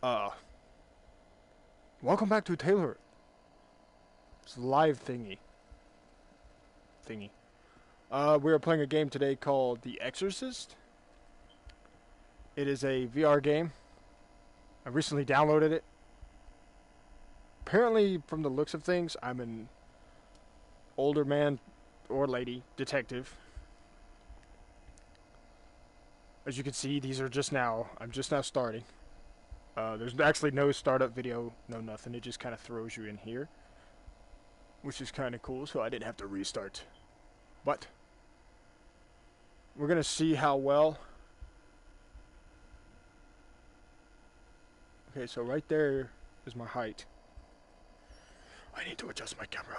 Uh, Welcome back to Taylor. It's a live thingy. We are playing a game today called The Exorcist. It is a VR game. I recently downloaded it. Apparently, from the looks of things, I'm an older man or lady detective. As you can see, I'm just now starting. There's actually no startup video, no nothing. It just kind of throws you in here, which is kind of cool, so I didn't have to restart. But we're going to see how well. Okay, so right there is my height. I need to adjust my camera.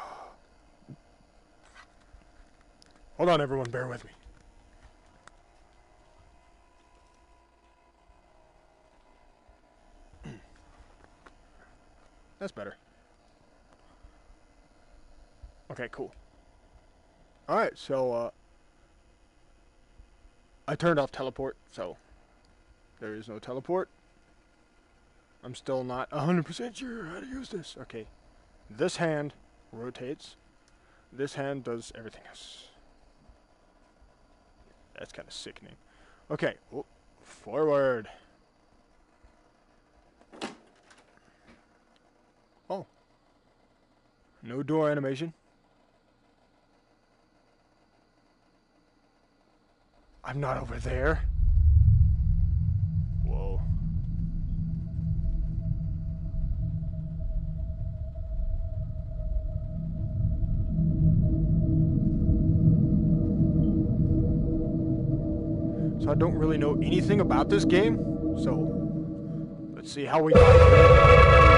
Hold on, everyone, bear with me. That's better. Okay, cool. Alright, so, I turned off teleport, so there is no teleport. I'm still not 100% sure how to use this. Okay, this hand rotates. This hand does everything else. That's kind of sickening. Okay, forward. Oh. No door animation. I'm not over there. Whoa. So I don't really know anything about this game, so let's see how we got here.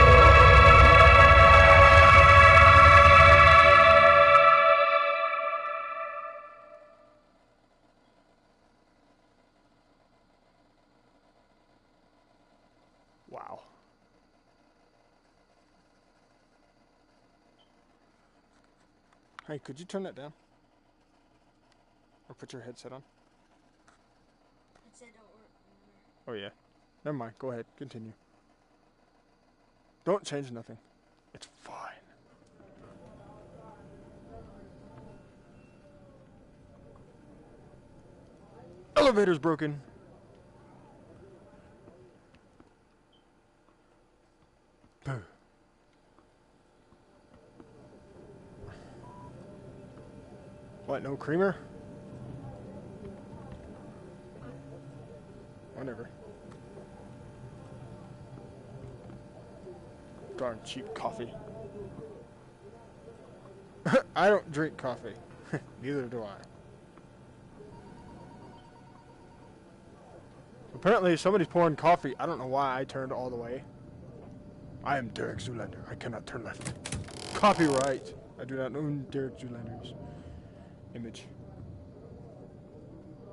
Wow. Hey, could you turn that down? Or put your headset on? Headset don't work. Oh yeah. Never mind. Go ahead. Continue. Don't change nothing. It's fine. Elevator's broken. Boo. What, no creamer? Whatever. Darn cheap coffee. I don't drink coffee. Neither do I. Apparently somebody's pouring coffee. I don't know why I turned all the way. I am Derek Zoolander. I cannot turn left. Copyright. I do not own Derek Zoolander's image.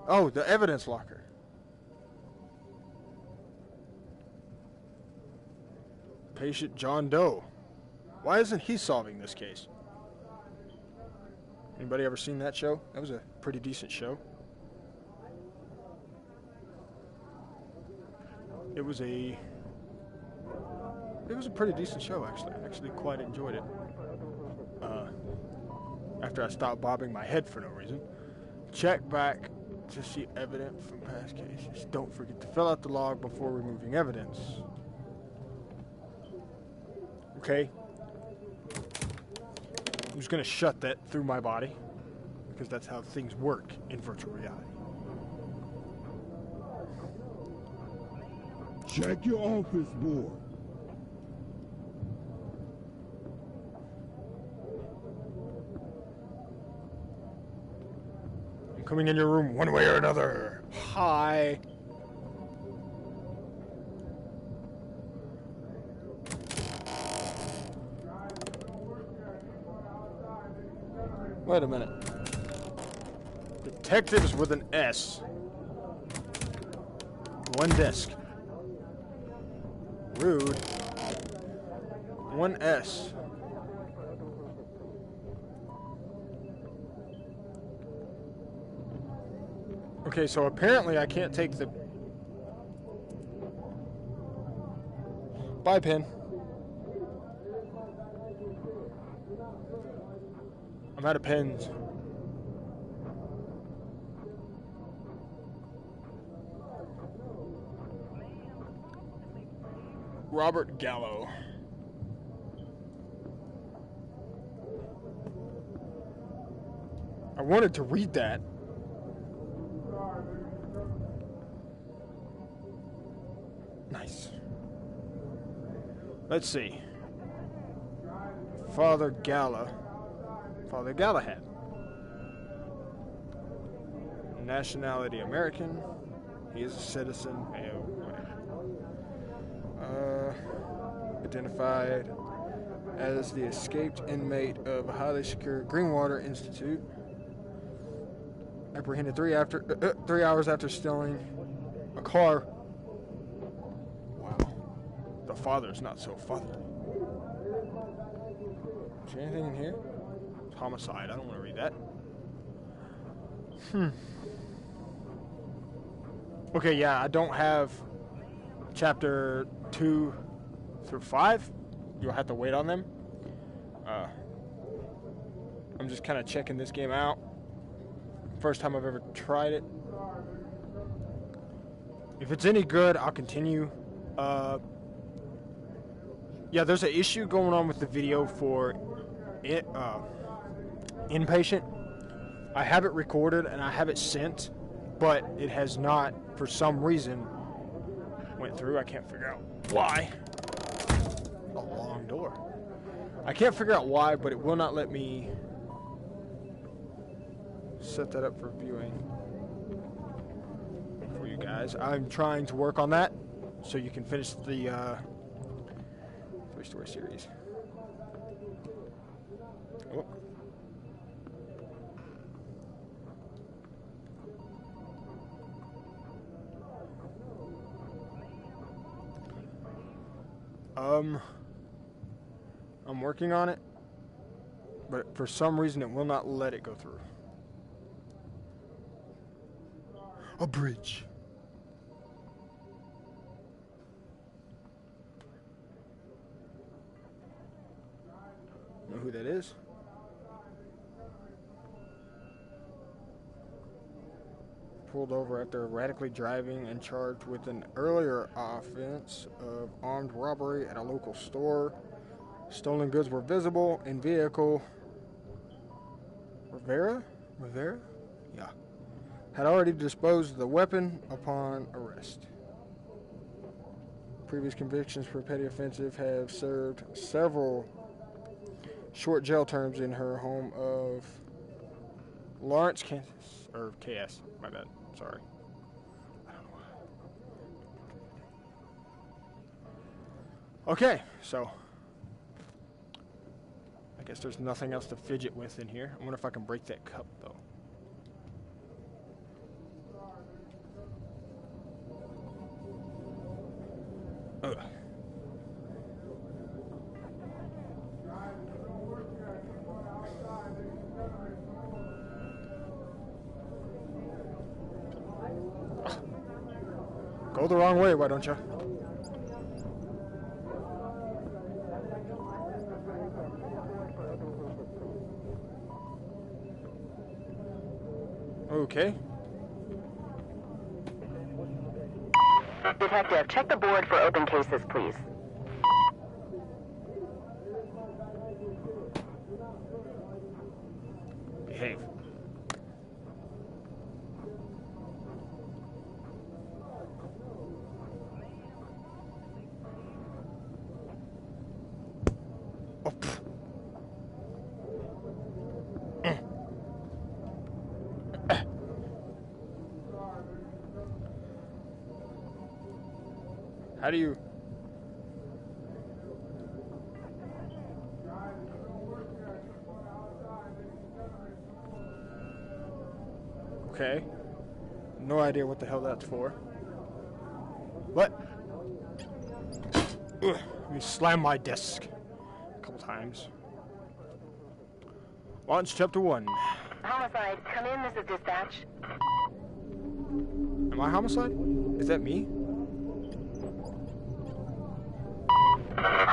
Oh, the evidence locker. Patient John Doe. Why isn't he solving this case? Anybody ever seen that show? That was a pretty decent show. It was a pretty decent show, actually. I actually quite enjoyed it. After I stopped bobbing my head for no reason. Check back to see evidence from past cases. Don't forget to fill out the log before removing evidence. Okay. I'm just gonna shut that through my body, because that's how things work in virtual reality. Check your office board. I'm coming in your room one way or another. Hi. Wait a minute. Detectives with an S. One desk. Rude. One S. Okay, so apparently I can't take the Bye, Pin. I'm out of pins. Robert Gallo. I wanted to read that. Nice. Let's see. Father Galahad. Nationality American. He is a citizen. Identified as the escaped inmate of a highly secure Greenwater Institute. Apprehended 3 hours after stealing a car. Wow. The father's not so fatherly. Is there anything in here? It's homicide. I don't want to read that. Okay, yeah, I don't have chapter 2 through 5. You'll have to wait on them. I'm just kind of checking this game out. First time I've ever tried it. If it's any good, I'll continue. Yeah, there's an issue going on with the video for it. Inpatient. I have it recorded and I have it sent, but it has not, for some reason, went through. I can't figure out why. A long door. I can't figure out why, but it will not let me set that up for viewing for you guys. I'm trying to work on that so you can finish the Toy Story series. Oh. I'm working on it, but for some reason it will not let it go through. A bridge. Know who that is? Pulled over after erratically driving and charged with an earlier offense of armed robbery at a local store. Stolen goods were visible in vehicle. Rivera? Yeah. Had already disposed of the weapon upon arrest. Previous convictions for petty offensive have served several short jail terms in her home of Lawrence, Kansas. Or KS, my bad. Sorry. I don't know why. Okay, so I guess there's nothing else to fidget with in here. I wonder if I can break that cup, though. Ugh. Go the wrong way, why don't you? Okay. Detective, check the board for open cases, please. Behave. Oh, pfft. How do you... Okay. No idea what the hell that's for. What? Ugh. Let me slam my desk a couple times. Launch chapter 1. Homicide, come in, this is dispatch. Am I homicide? Is that me?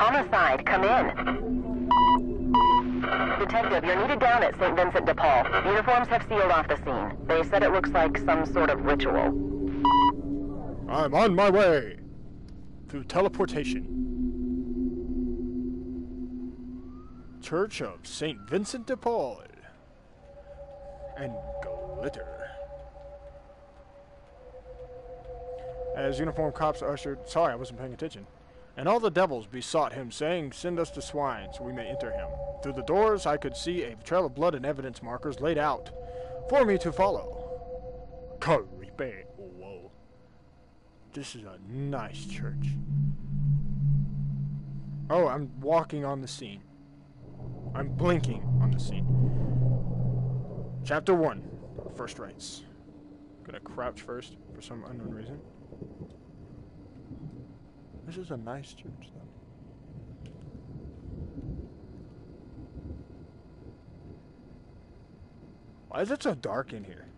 Homicide, come in. Detective, you're needed down at St. Vincent de Paul. Uniforms have sealed off the scene. They said it looks like some sort of ritual. I'm on my way. Through teleportation. Church of St. Vincent de Paul. And glitter. As uniformed cops ushered... Sorry, I wasn't paying attention. And all the devils besought him, saying, "Send us to swine, so we may enter him." Through the doors I could see a trail of blood and evidence markers laid out for me to follow. Creepy. Whoa. This is a nice church. Oh, I'm walking on the scene. I'm blinking on the scene. Chapter 1. First rites. Gonna crouch first for some unknown reason. This is a nice church, though. Why is it so dark in here?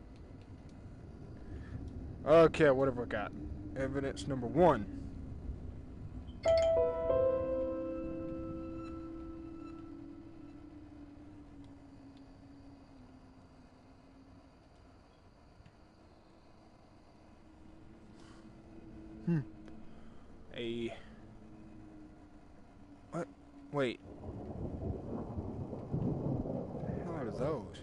Okay, what have we got? Evidence number 1. What? Wait. What the hell are those?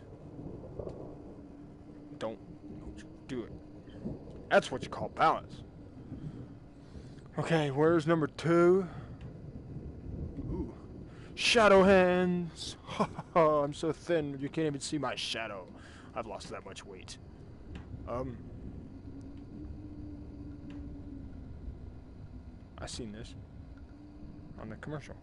Don't you do it. That's what you call balance. Okay, where's number 2? Ooh. Shadow hands. I'm so thin you can't even see my shadow. I've lost that much weight. I seen this on the commercial.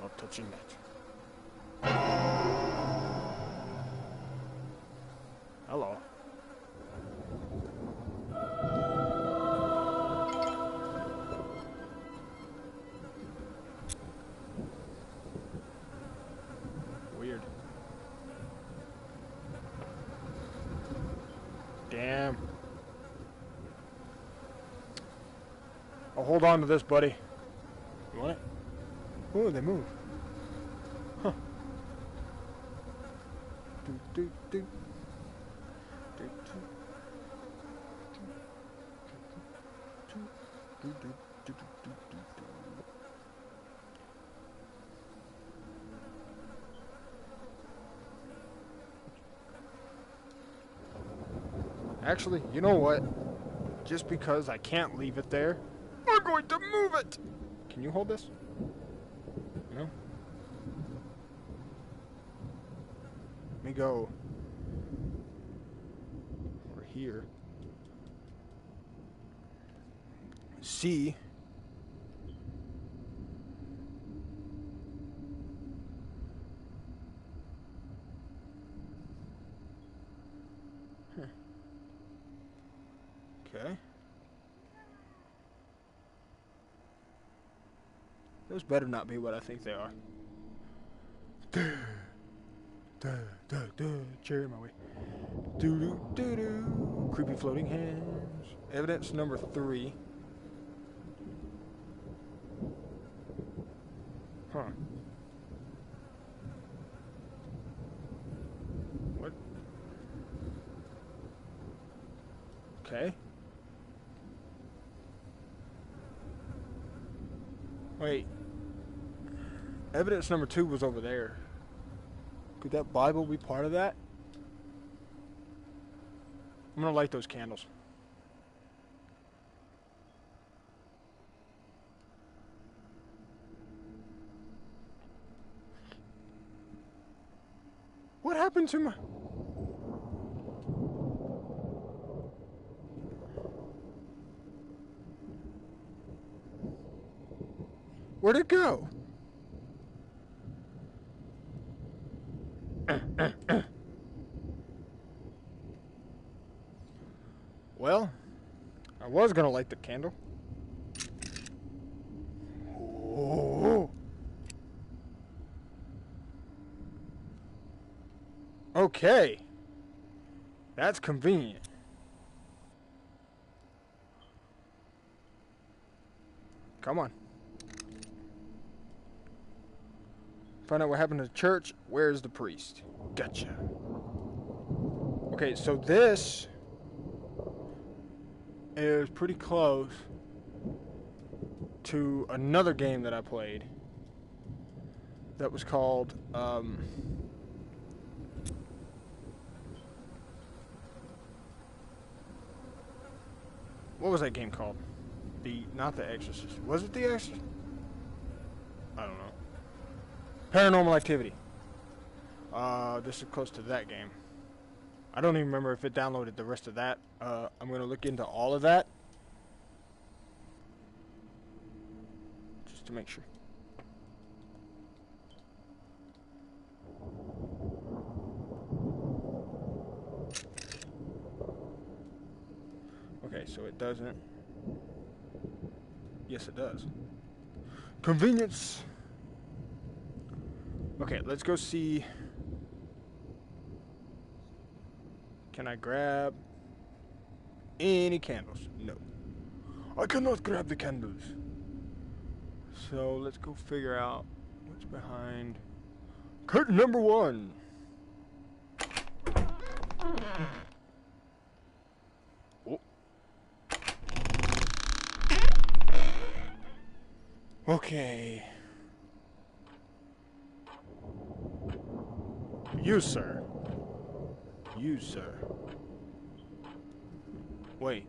Not touching that. Hello. Weird. Damn. I'll hold on to this, buddy. You want it? Oh, they move. Huh. Do, do, do. Do, do. Do, do, do, do, do, do, do. Actually, you know what? Just because I can't leave it there, I'm going to move it! Can you hold this? No? Let me go over here. See. Okay. Those better not be what I think they are. Cherry in my way. Doo doo doo doo. Creepy floating hands. Evidence number 3. Huh. What? Okay. Wait. Evidence number 2 was over there. Could that Bible be part of that? I'm gonna light those candles. What happened to my... Where'd it go? Well, I was gonna light the candle. Oh. Okay. That's convenient. Come on. Find out what happened to the church. Where's the priest? Gotcha. Okay, so this is pretty close to another game that I played that was called what was that game called? Not the Exorcist. Was it the Exorcist? I don't know. Paranormal Activity. This is close to that game. I don't even remember if it downloaded the rest of that. I'm gonna look into all of that just to make sure. Okay, so it doesn't. Yes, it does. Convenience. Okay, let's go see. Can I grab any candles? No. I cannot grab the candles. So let's go figure out what's behind curtain number 1. Oh. Okay. You, sir. You, sir. Wait.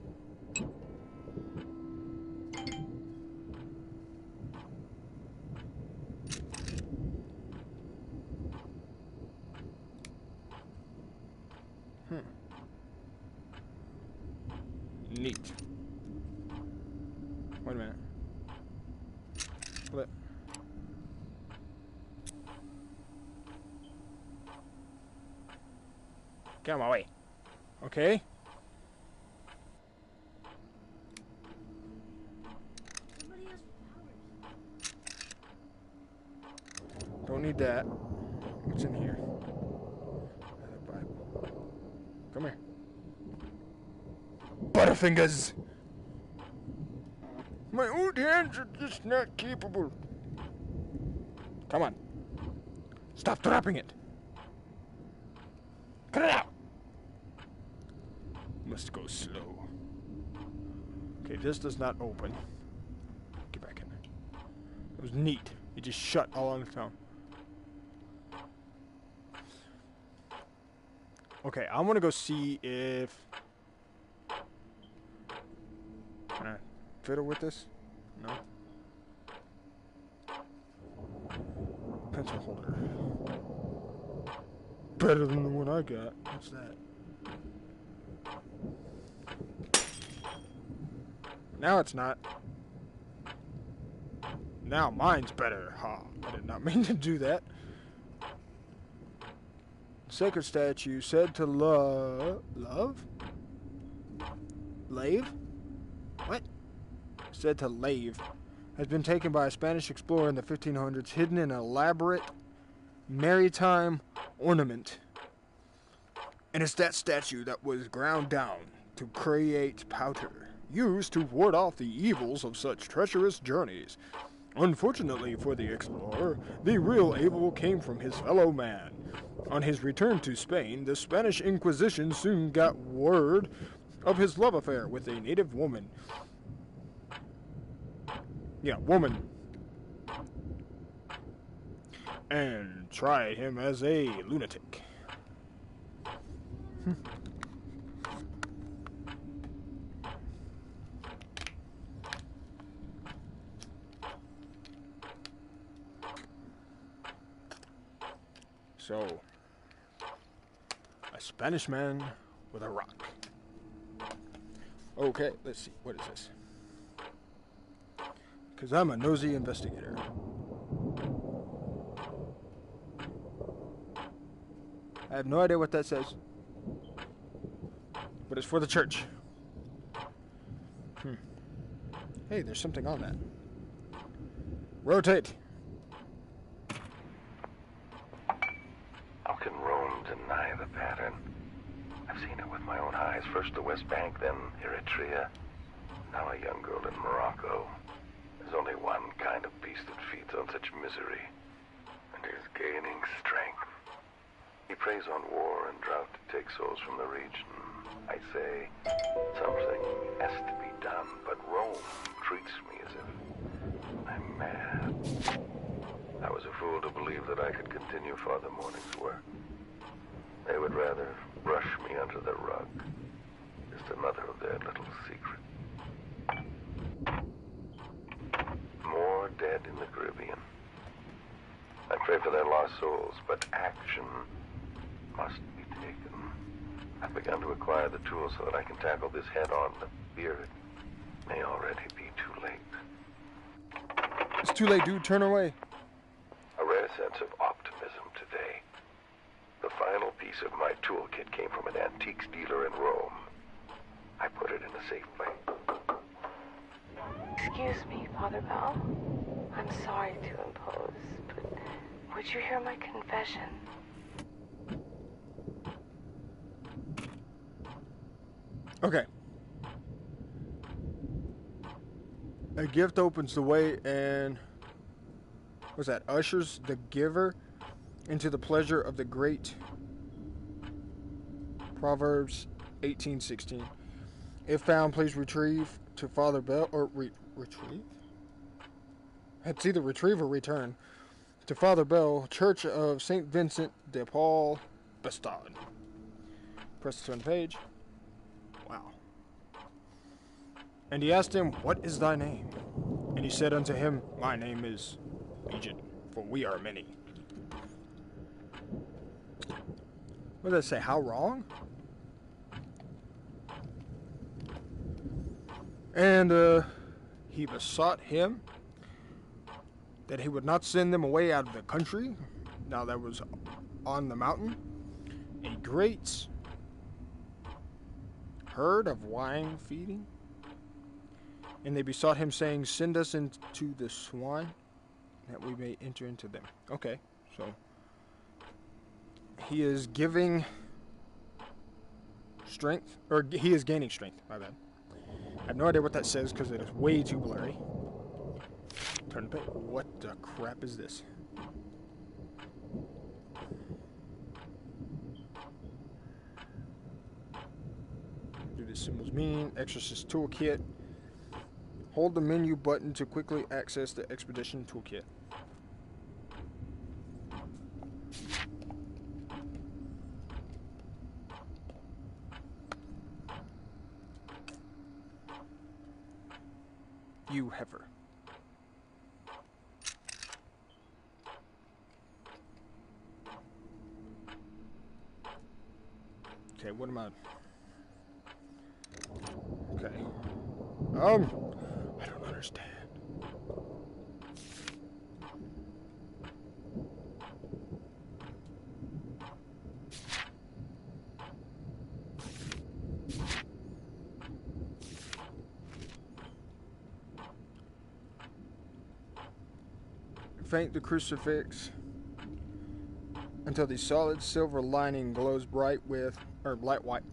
Neat. Wait a minute. Flip. Get out of my way. Okay. Somebody has powers. Don't need that. What's in here? Bible. Come here. Butterfingers! My old hands are just not capable. Come on. Stop dropping it. Cut it out. Must go slow. Okay, this does not open. Get back in there. It was neat. It just shut all on its own. Okay, I want to go see if... Can I fiddle with this? No. Pencil holder. Better than the one I got. What's that? Now it's not. Now mine's better. Ha. I did not mean to do that. Sacred statue said to love? Lave? What? Said to lave. Has been taken by a Spanish explorer in the 1500s, hidden in an elaborate maritime ornament. And it's that statue that was ground down to create powder, used to ward off the evils of such treacherous journeys. Unfortunately for the explorer, the real evil came from his fellow man. On his return to Spain, the Spanish Inquisition soon got word of his love affair with a native woman. Yeah, woman. And tried him as a lunatic. So, a Spanish man with a rock. Okay, let's see. What is this? Because I'm a nosy investigator. I have no idea what that says. But it's for the church. Hey, there's something on that. Rotate. How can Rome deny the pattern? I've seen it with my own highs. First the West Bank, then Eritrea. Now a young girl in Morocco. There's only one kind of beast that feeds on such misery, and is gaining strength. He preys on war and drought to take souls from the region. I say, something has to be done, but Rome treats me as if I'm mad. I was a fool to believe that I could continue Father Morning's work. They would rather brush me under the rug. Just another of their little secrets. More dead in the Caribbean. I pray for their lost souls, but action must be taken. I've begun to acquire the tools so that I can tackle this head-on, but fear it may already be too late. It's too late, dude. Turn away. A rare sense of optimism today. The final piece of my toolkit came from an antiques dealer in Rome. I put it in a safe place. Excuse me, Father Bell. I'm sorry to impose, but would you hear my confession? Okay. A gift opens the way and what's that? Ushers the giver into the pleasure of the great. Proverbs 18:16. If found, please retrieve to Father Bell or retrieve. It's either retrieve or return to Father Bell, Church of Saint Vincent de Paul, Bastard. Press to turn the page. Wow. And he asked him, "What is thy name?" And he said unto him, "My name is Legion, for we are many." What does that say? How wrong? And he besought him that he would not send them away out of the country. Now that was on the mountain. A great herd of wine feeding. And they besought him, saying, "Send us into the swine, that we may enter into them." Okay, so he is giving strength, or he is gaining strength, my bad. I have no idea what that says because it is way too blurry. Turn the page. What the crap is this? Do the symbols mean? Exorcist toolkit. Hold the menu button to quickly access the expedition toolkit. You heifer. Okay, what am I? Okay. I don't understand. Faint the crucifix until the solid silver lining glows bright with, or bright white,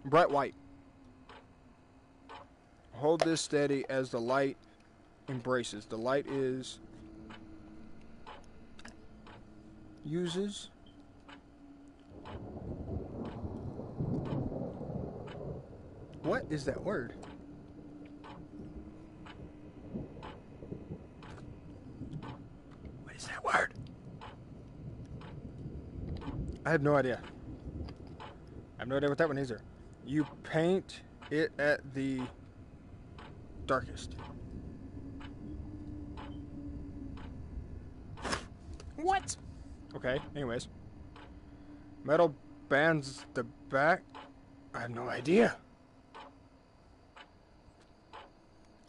bright white. Hold this steady as the light embraces. The light uses what is that word? What is that word? I have no idea. I have no idea what that one is. You paint it at the darkest. What? Okay, anyways. Metal bands the back. I have no idea.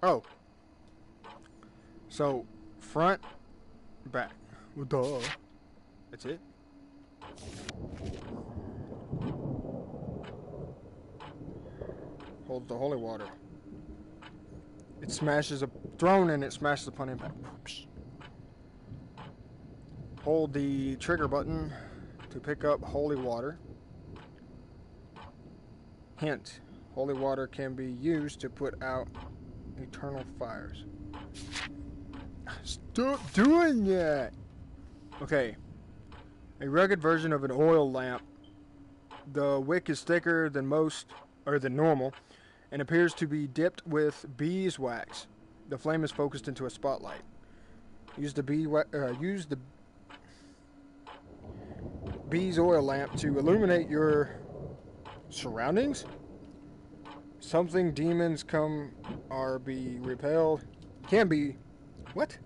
Oh. So, front, back. Well, duh. That's it. Holds the holy water. It smashes a throne and it smashes upon impact. Hold the trigger button to pick up holy water. Hint, holy water can be used to put out eternal fires. Stop doing that! Okay. A rugged version of an oil lamp. The wick is thicker than normal, and appears to be dipped with beeswax. The flame is focused into a spotlight. Use the bees oil lamp to illuminate your surroundings. Something demons can be repelled. What?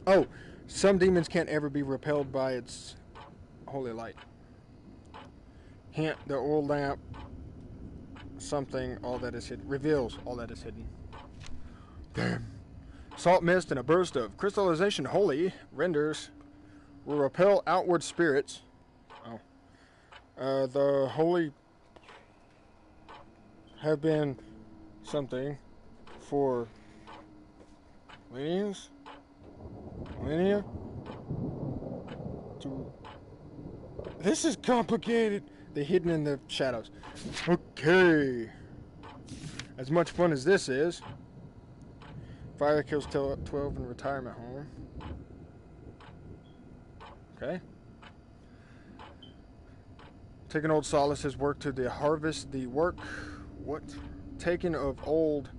Oh, some demons can't ever be repelled by its holy light. Hint, the oil lamp reveals all that is hidden. Damn. Salt mist and a burst of crystallization holy renders will repel outward spirits. The holy have been something for millennia to. This is complicated. They're hidden in the shadows. Okay. As much fun as this is. Fire kills 12 in retirement home. Okay. Taking old solace has worked to the harvest the work. What? Taken of old.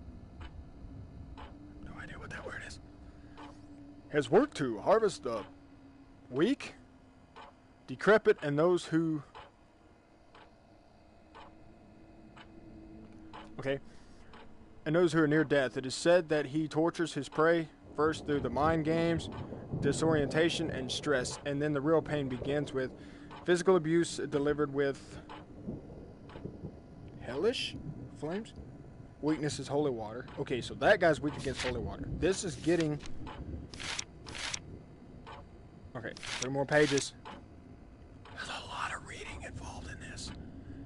No idea what that word is. Has worked to harvest the weak, decrepit, and those who. Okay. And those who are near death. It is said that he tortures his prey first through the mind games, disorientation, and stress, and then the real pain begins with physical abuse delivered with hellish flames. Weakness is holy water. Okay, so that guy's weak against holy water. This is getting. Okay, 3 more pages. There's a lot of reading involved in this.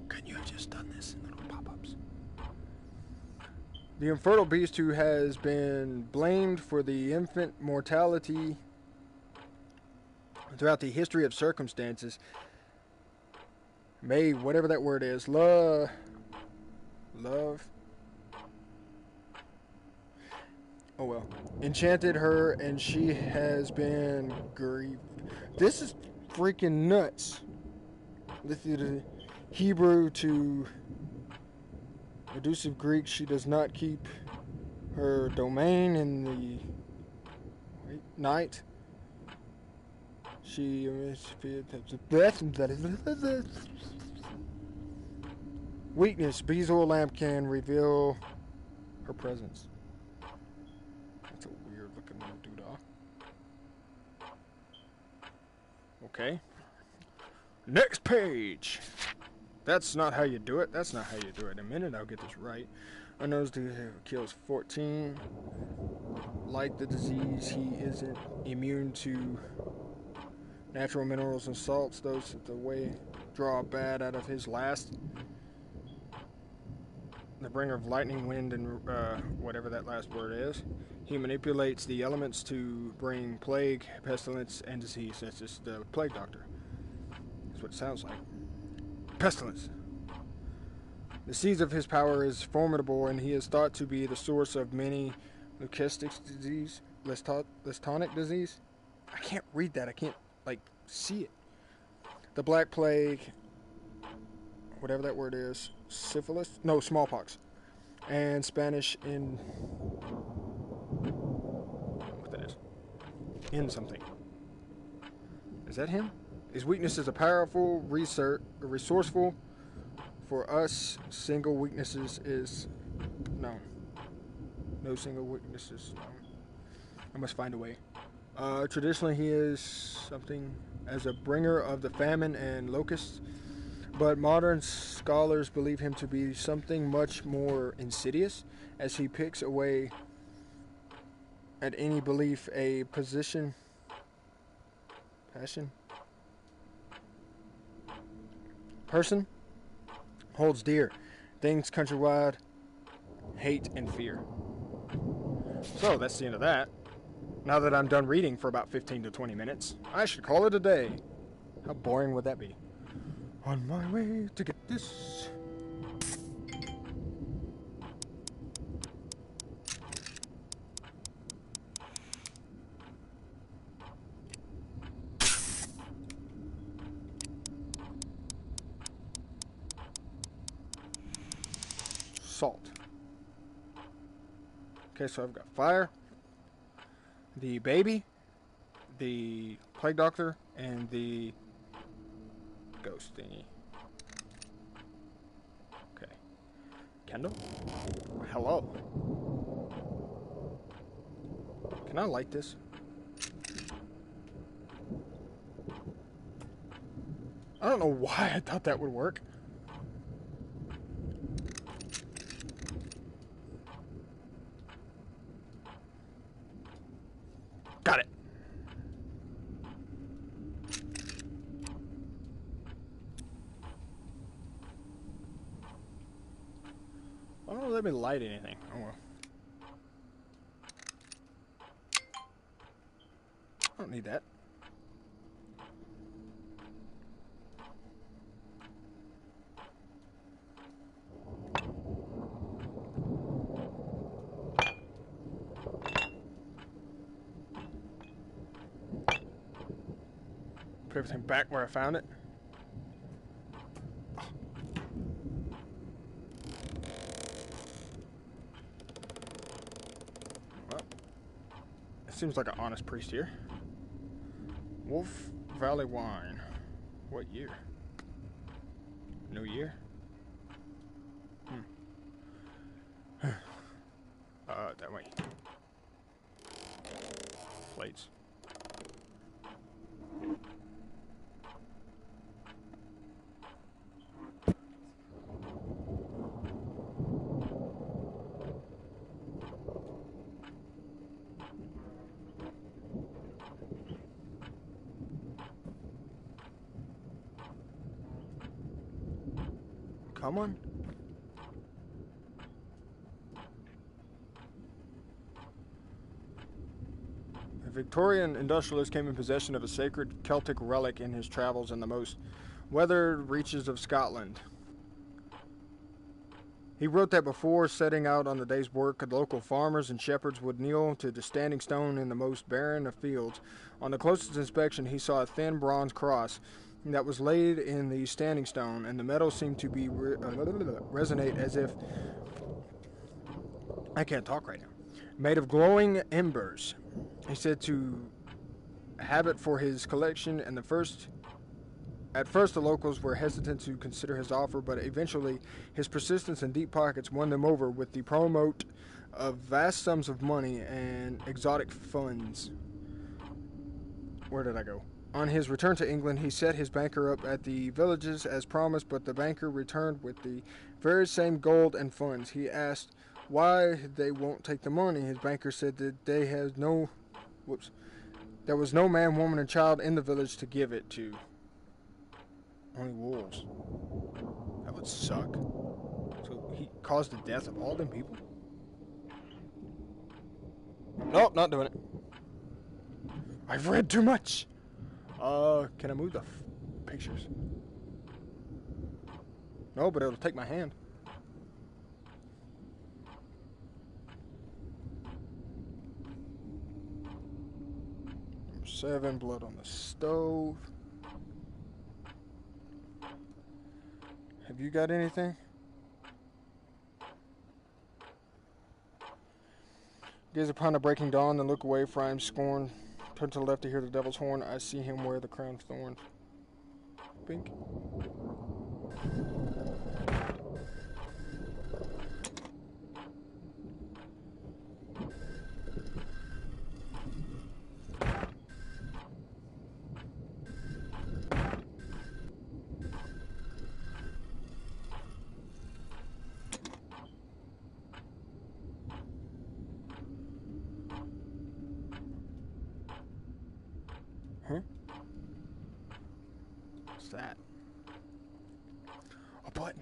Couldn't you have just done this in little pop-ups? The infernal beast who has been blamed for the infant mortality throughout the history of circumstances may, whatever that word is, love. Oh well. Enchanted her and she has been grieved. This is freaking nuts. This is Hebrew to Reducive Greek. She does not keep her domain in the night. She weakness. Bees oil lamp can reveal her presence. That's a weird looking little doodah. Okay. Next page. That's not how you do it. That's not how you do it. In a minute, I'll get this right. Unknown kills 14. Like the disease, he isn't immune to natural minerals and salts. Those the way draw bad out of his last. The bringer of lightning, wind, and whatever that last word is. He manipulates the elements to bring plague, pestilence, and disease. That's just the plague doctor. That's what it sounds like. Pestilence. The seeds of his power is formidable, and he is thought to be the source of many leucistic disease, lystonic disease. I can't read that. I can't, see it. The Black Plague, whatever that word is, syphilis? No, smallpox. And Spanish in... what that is? In something. Is that him? His weakness is a powerful, resourceful. For us, single weaknesses is... no. No single weaknesses. No. I must find a way. Traditionally, he is something as a bringer of the famine and locusts, but modern scholars believe him to be something much more insidious, as he picks away at any belief a passion person holds dear, things countrywide hate and fear. So that's the end of that. Now that I'm done reading for about 15 to 20 minutes, I should call it a day. How boring would that be? On my way to get this. Salt. Okay, so I've got fire, the baby, the plague doctor, and the ghost thingy. Okay. Kendall? Hello. Can I light this? I don't know why I thought that would work. Got it. I don't let me light anything. Oh well. I don't need that. Put everything back where I found it. Well, it seems like an honest priest here. Wolf Valley wine. What year? New year? That way. Plates. Come on. A Victorian industrialist came in possession of a sacred Celtic relic in his travels in the most weathered reaches of Scotland. He wrote that before setting out on the day's work, the local farmers and shepherds would kneel to the standing stone in the most barren of fields. On the closest inspection, he saw a thin bronze cross that was laid in the standing stone, and the metal seemed to be resonate as if... I can't talk right now. Made of glowing embers. He said to have it for his collection, and at first the locals were hesitant to consider his offer, but eventually his persistence and deep pockets won them over with the promote of vast sums of money and exotic funds. Where did I go? On his return to England, he set his banker up at the villages as promised, but the banker returned with the very same gold and funds. He asked why they won't take the money. His banker said that they have no... There was no man, woman, and child in the village to give it to. Only wolves. That would suck. So he caused the death of all them people? Nope, not doing it. I've read too much. Can I move the pictures? No, but it'll take my hand. Number 7, blood on the stove. Have you got anything? Gaze upon the breaking dawn, then look away, for I am scorned. Turn to the left to hear the devil's horn. I see him wear the crown of thorns. Pink. Huh? What's that? A button.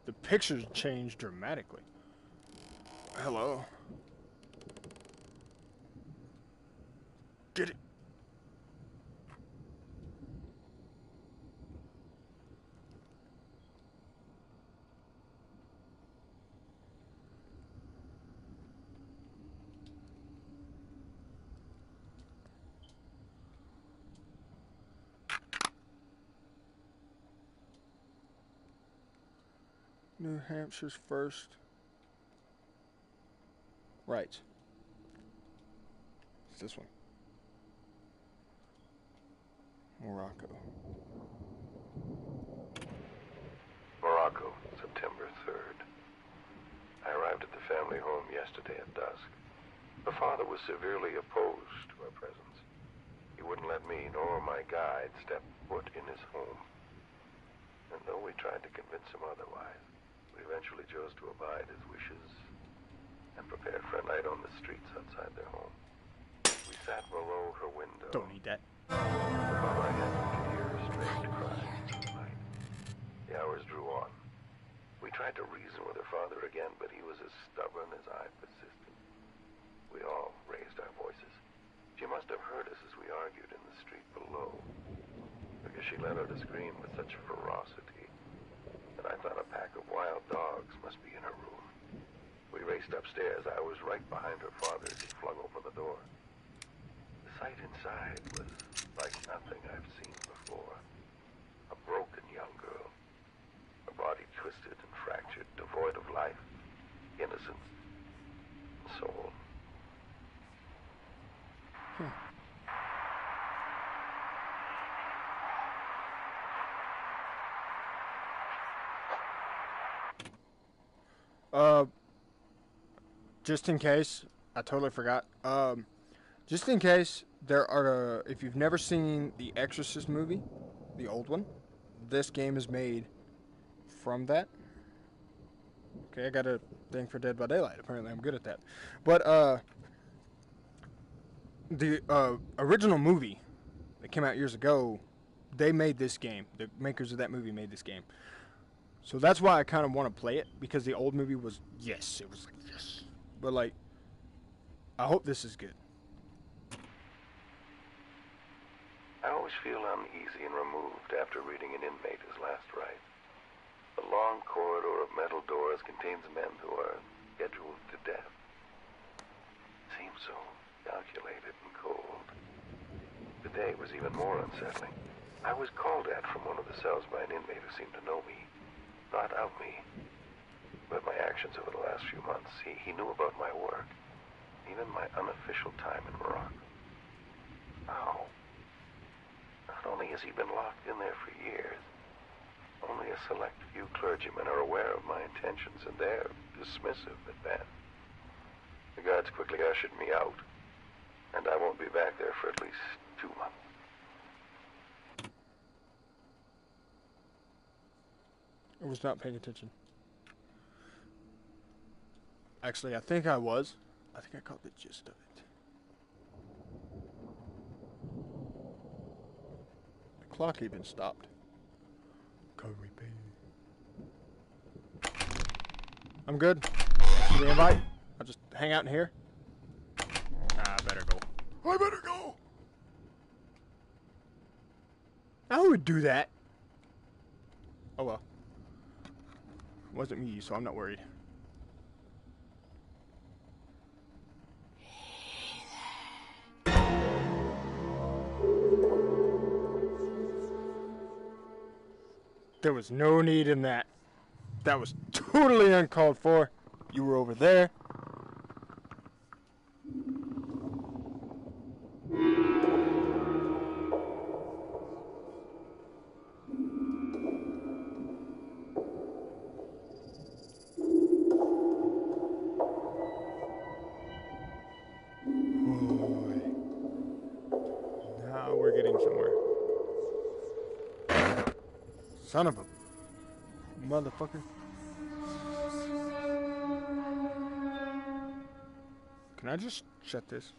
The pictures changed dramatically. Hello. Get it. New Hampshire's first. Right. It's this one. Morocco. Morocco, September 3rd. I arrived at the family home yesterday at dusk. The father was severely opposed to our presence. He wouldn't let me nor my guide step foot in his home. And though we tried to convince him otherwise, we eventually chose to abide his wishes and prepared for a night on the streets outside their home. We sat below her window. Don't need that. While I could hear her strange cries through the night. The hours drew on. We tried to reason with her father again, but he was as stubborn as I persisted. We all raised our voices. She must have heard us as we argued in the street below, because she let out a scream with such ferocity that I thought a pack of wild dogs must be in her room. We raced upstairs. I was right behind her father as he flung open the door. The sight inside was like nothing I've seen before. A broken young girl, her body twisted and fractured, devoid of life, innocence, and soul. Just in case, I totally forgot. Just in case, there are, if you've never seen the Exorcist movie, the old one, this game is made from that. Okay, I got a thing for Dead by Daylight. Apparently, I'm good at that. But, the original movie that came out years ago, they made this game. The makers of that movie made this game. So that's why I kind of want to play it, because the old movie was, yes, it was like, yes. But, like, I hope this is good. I always feel uneasy and removed after reading an inmate his last rites. The long corridor of metal doors contains men who are scheduled to death. It seems so calculated and cold. The day was even more unsettling. I was called at from one of the cells by an inmate who seemed to know me. Not of me, but my actions over the last few months. He knew about my work, even my unofficial time in Morocco. How? Not only has he been locked in there for years, only a select few clergymen are aware of my intentions, and they're dismissive at best. The guards quickly ushered me out, and I won't be back there for at least 2 months. I was not paying attention. Actually, I think I was. I think I caught the gist of it. The clock even stopped. I'm good. Thanks for the invite. I'll just hang out in here. I better go. I better go! I would do that. Oh well. It wasn't me, so I'm not worried. There was no need in that. That was totally uncalled for. You were over there. Boy. Now we're getting somewhere. Son of a motherfucker. Can I just shut this?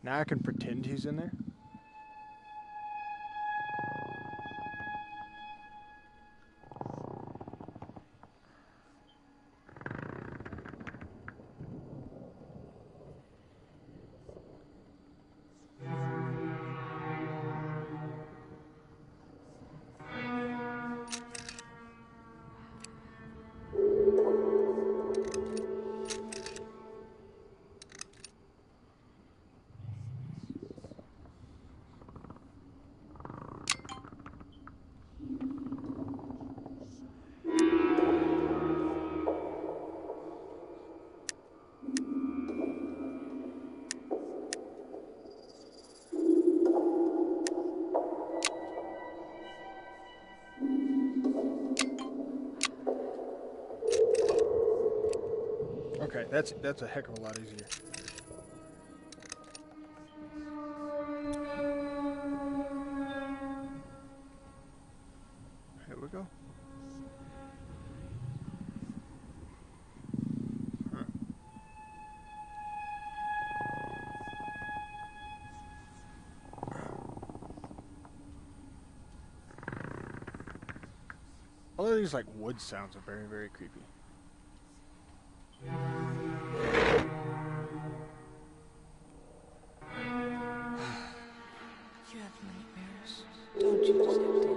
Now I can pretend he's in there? That's a heck of a lot easier. Here we go. All of these like wood sounds are very, very creepy. You have nightmares, don't you, Detective?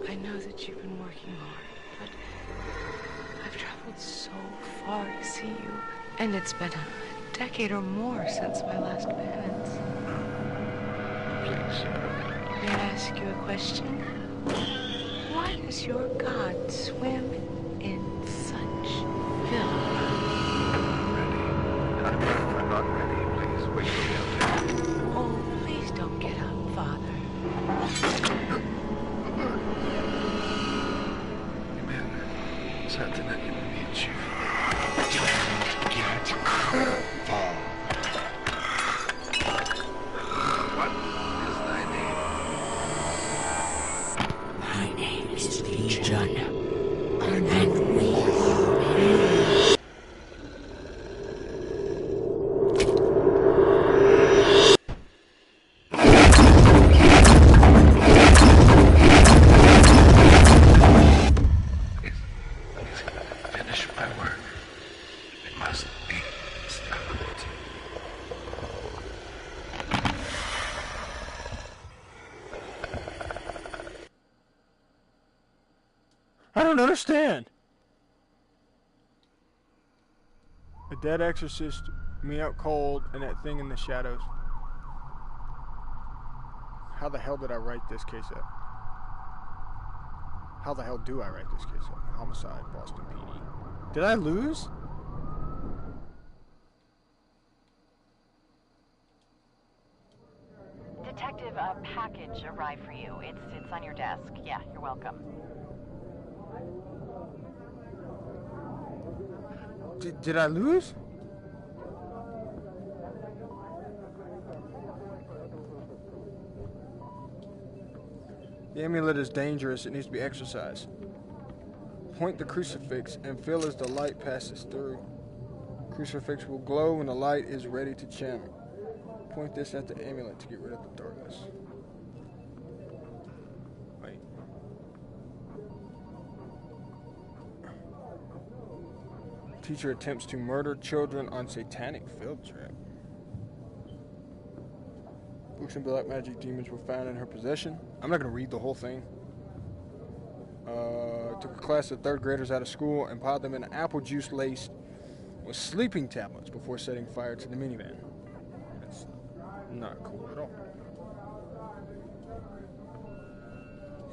I know that you've been working hard, but I've traveled so far to see you, and it's been a decade or more since my last penance. Please. May I ask you a question? Why does your god swim in such filth? I'm not ready. Please wait for me out there. Oh, please don't get up, Father. Something I can meet you. Get far. What is thy name? My name is Legion, and we are Finish my work. It must be stopped. I don't understand. A dead exorcist, me out cold, and that thing in the shadows. How the hell did I write this case up? How the hell do I write this case up? Homicide, Boston PD. Did I lose? Detective, a package arrived for you. It's on your desk. Yeah, you're welcome. Did I lose? The amulet is dangerous. It needs to be exercised. Point the crucifix and feel as the light passes through. Crucifix will glow when the light is ready to channel. Point this at the amulet to get rid of the darkness. Wait. Teacher attempts to murder children on satanic field trip. Books and black magic demons were found in her possession. I'm not going to read the whole thing. Took a class of third graders out of school and piled them in apple juice laced with sleeping tablets before setting fire to the minivan. That's not cool at all.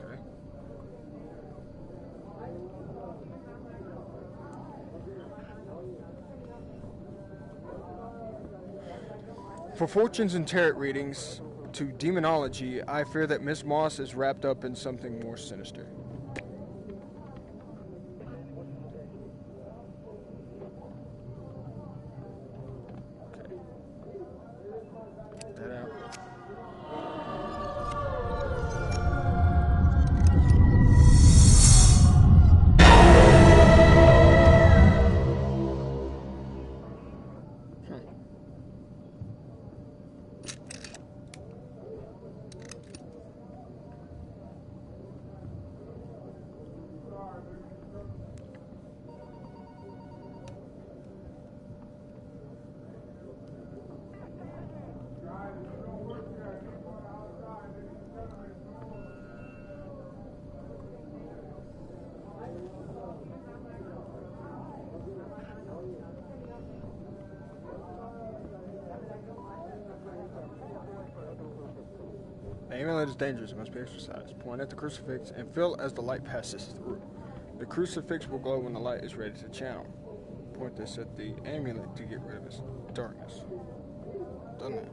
Okay. For fortunes and tarot readings to demonology, I fear that Miss Moss is wrapped up in something more sinister. Okay. Get that out. amulet is dangerous. It must be exercised. Point at the crucifix and fill as the light passes through. The crucifix will glow when the light is ready to channel. Point this at the amulet to get rid of its darkness. Done that.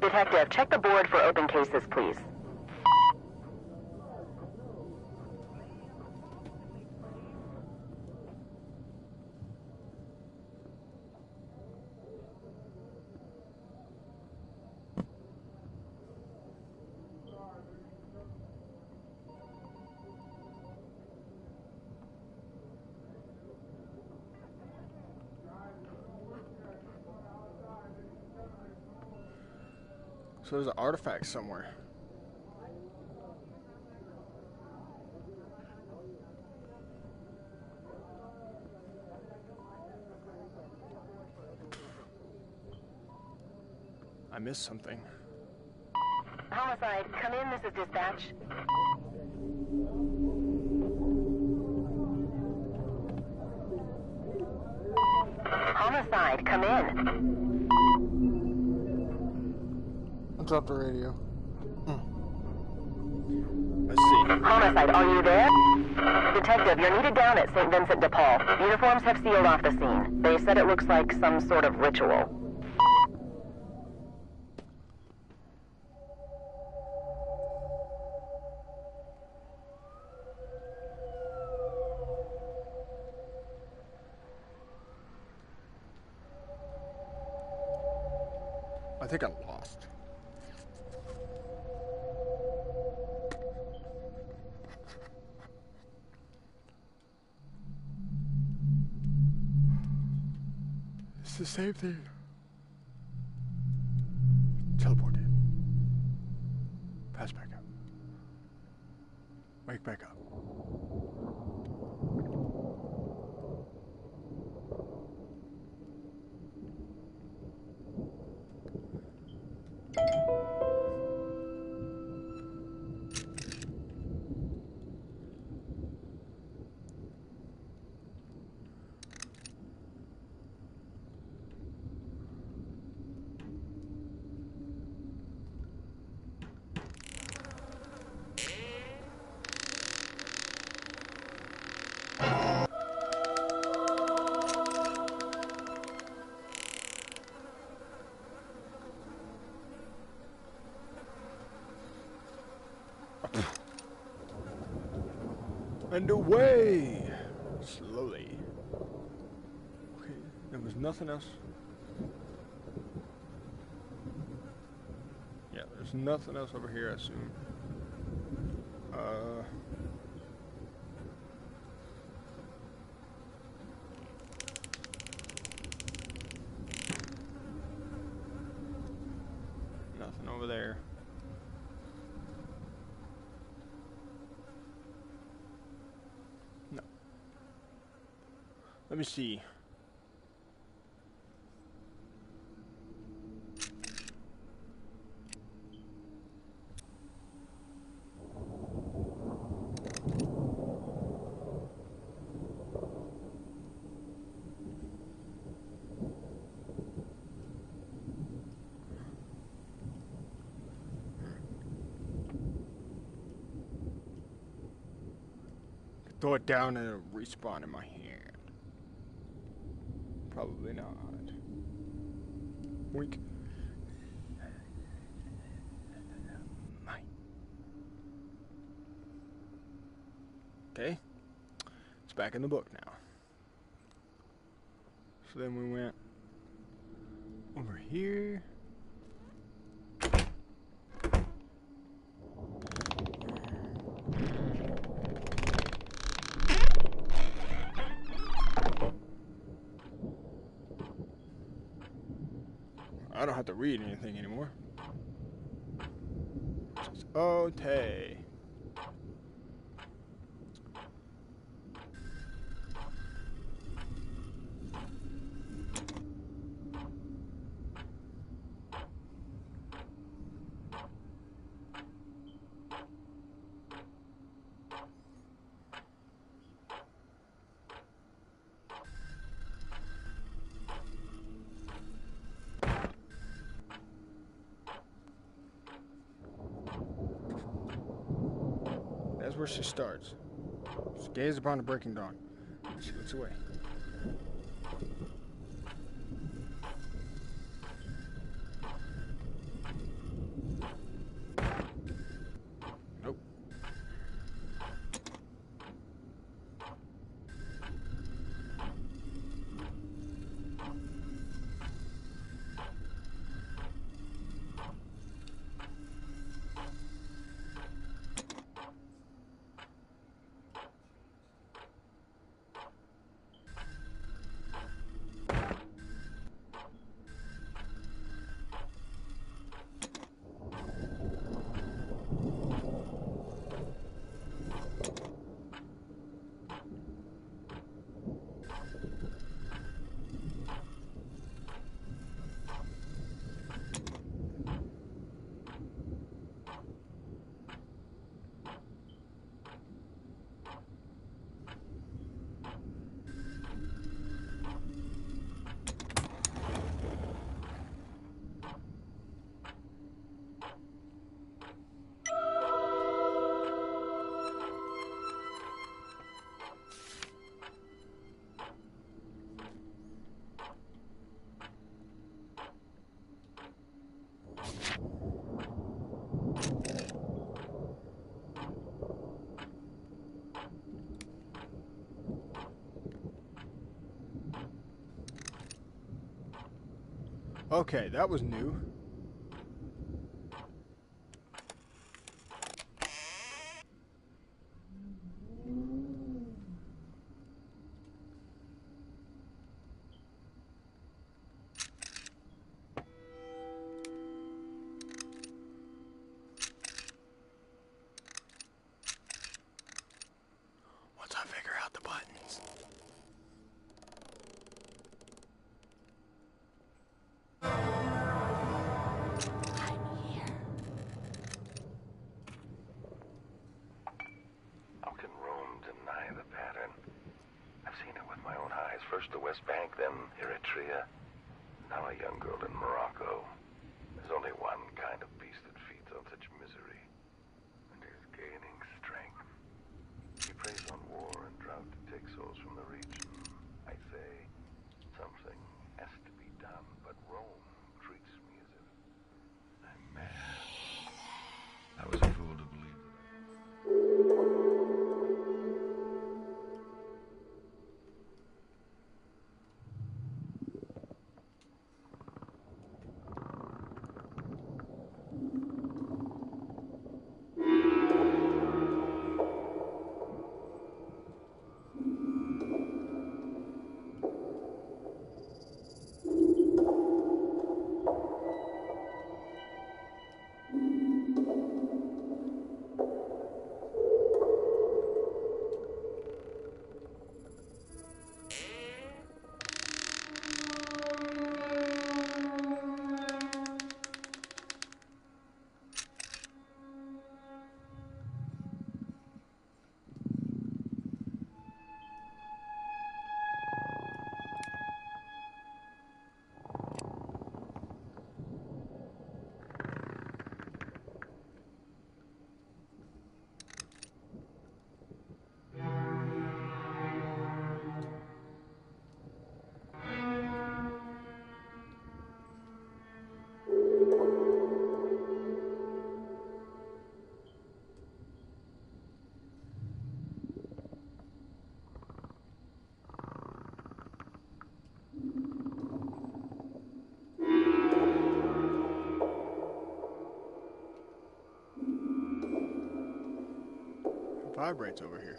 Detective, check the board for open cases, please. So there's an artifact somewhere. I missed something. Homicide, come in, this is dispatch. Homicide, come in. I dropped the radio. Let's see. Homicide, are you there? Detective, you're needed down at St. Vincent de Paul. Uniforms have sealed off the scene. They said it looks like some sort of ritual. I think I'm lost. It's the same thing. Teleport in. Pass back up. Wake back up. And away! Slowly. Okay, there was nothing else. Yeah, there's nothing else over here, I assume. Nothing over there. No. Let me see. Throw it down and it'll respawn in my hand. Probably not. Wink. Okay. It's back in the book now. So then we went over here. I don't have to read anything anymore. Just okay. Here's where she starts. She gazes upon the breaking dawn. She looks away. Nope. Okay, that was new. Once I figure out the buttons. I'm here. How can Rome deny the pattern? I've seen it with my own eyes. First the West Bank, then Eritrea. Now a young girl in Morocco. There's only one kind of beast that feeds on such misery, and is gaining strength. He preys on war and drought to take souls from the region. I say, something has to be done, but Rome treats me as if I'm mad. I was a fool to believe that It vibrates over here.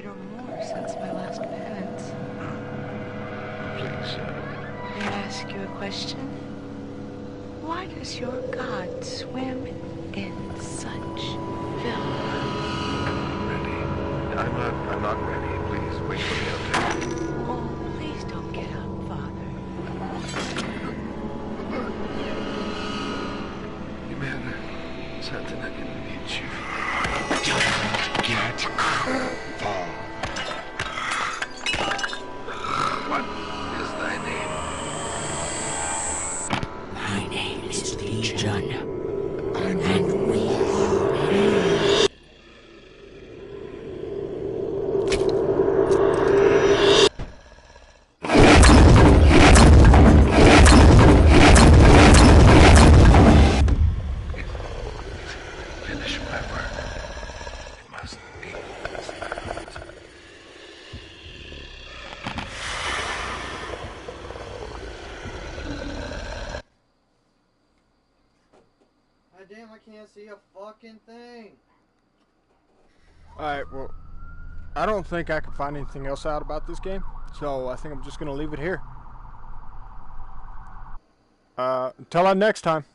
decade or more since my last penance. Please. May I ask you a question? Why does your God swim in such filth? Ready? I'm not ready. Please, wait for me up there. Oh, please don't get up, Father. Imagine, something I can need you. Get up. What is thy name? My name is Legion, and we are Finish my work. It must be. God damn, I can't see a fucking thing. Alright, well, I don't think I can find anything else out about this game, so I think I'm just going to leave it here. Until our next time.